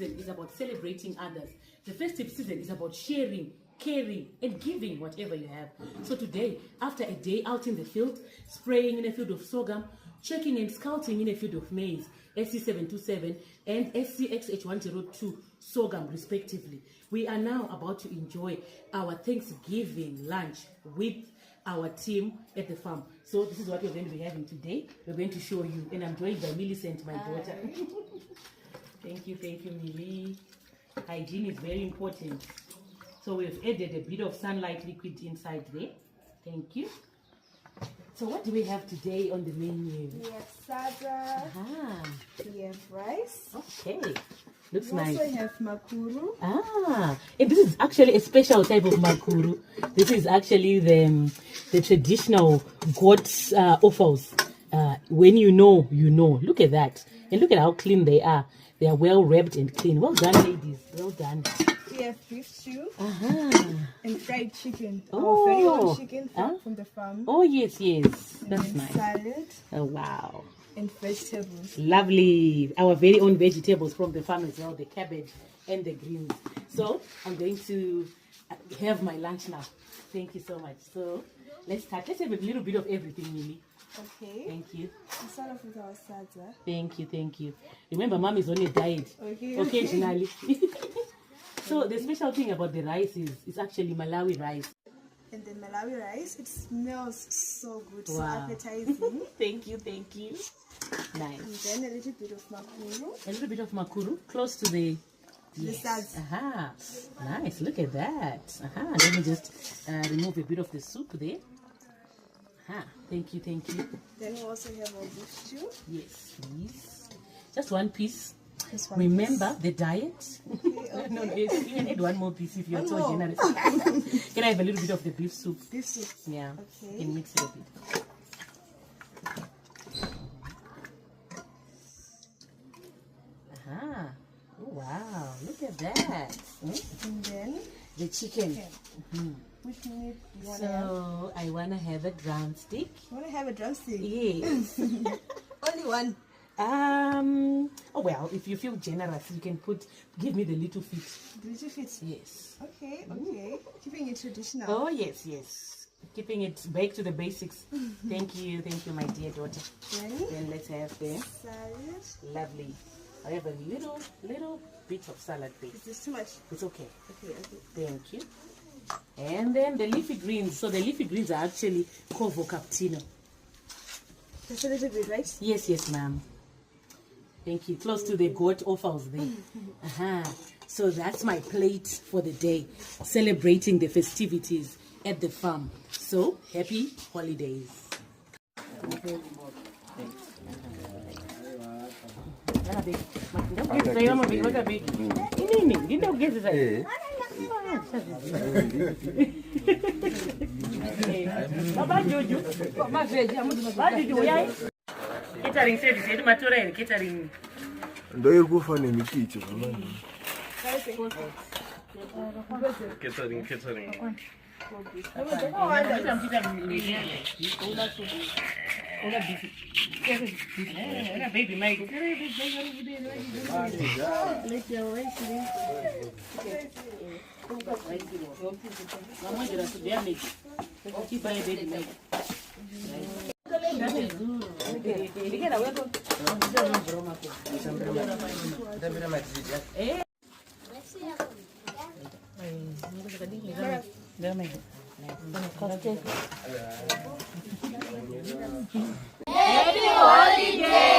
season is about celebrating others. The festive season is about sharing, caring, and giving whatever you have. So today, after a day out in the field, spraying in a field of sorghum, checking and scouting in a field of maize, SC727 and SCXH102 sorghum respectively, we are now about to enjoy our Thanksgiving lunch with our team at the farm. So this is what we're going to be having today. We're going to show you, and I'm joined by Millicent, my daughter. Thank you, Millie. Hygiene is very important. So we've added a bit of sunlight liquid inside there. Thank you. So what do we have today on the menu? We have sada. We have rice. Okay. Looks nice. We also have makuru. And this is actually a special type of makuru. This is actually the traditional goat offals. When you know, you know. Look at that. And look at how clean they are. They are well wrapped and clean. Well done, ladies. Well done. We have beef stew and fried chicken. Our very own chicken from the farm. Oh, yes. That's nice. Salad. Oh, wow. And vegetables. Lovely. Our very own vegetables from the farm as well, the cabbage and the greens. So I'm going to have my lunch now. Thank you so much. So let's start. Let's have a little bit of everything, Mimi. Okay. Thank you. We'll start off with our sada. Thank you. Remember, Mom is on a diet. Okay. Occasionally. So the special thing about the rice is it's actually Malawi rice. And the Malawi rice, it smells so good, Wow. so appetizing. Thank you. Nice. And then a little bit of makuru. A little bit of makuru, close to the sides. Nice. Look at that. Let me just remove a bit of the soup there. Thank you. Then we also have our beef stew. Yes, please. Just one piece. Just one Remember the diet. Okay. No, you can add one more piece if you're so generous. Can I have a little bit of the beef soup? Beef soup. Yeah. Okay. You can mix it a bit. Oh, wow. Look at that. And then The chicken. which meat do you want to have? So I want to have a drumstick. You want to have a drumstick? Yes. Only one. Oh well, if you feel generous, you can give me the little feet. The little feet? Yes. Okay. Keeping it traditional. Oh yes. Keeping it back to the basics. Thank you, my dear daughter. Then let's have the salad. Lovely. I have a little bit of salad base. Is this too much? It's okay. Okay. Thank you. And then the leafy greens. So the leafy greens are actually covo cappuccino. Just a little bit, right? Yes, ma'am. Thank you. Close to the goat offals there. So that's my plate for the day, celebrating the festivities at the farm. So happy holidays. Catering service, catering. Ndo iri kufana nemikicho zvamani. Catering. Baby Mike. Happy holiday!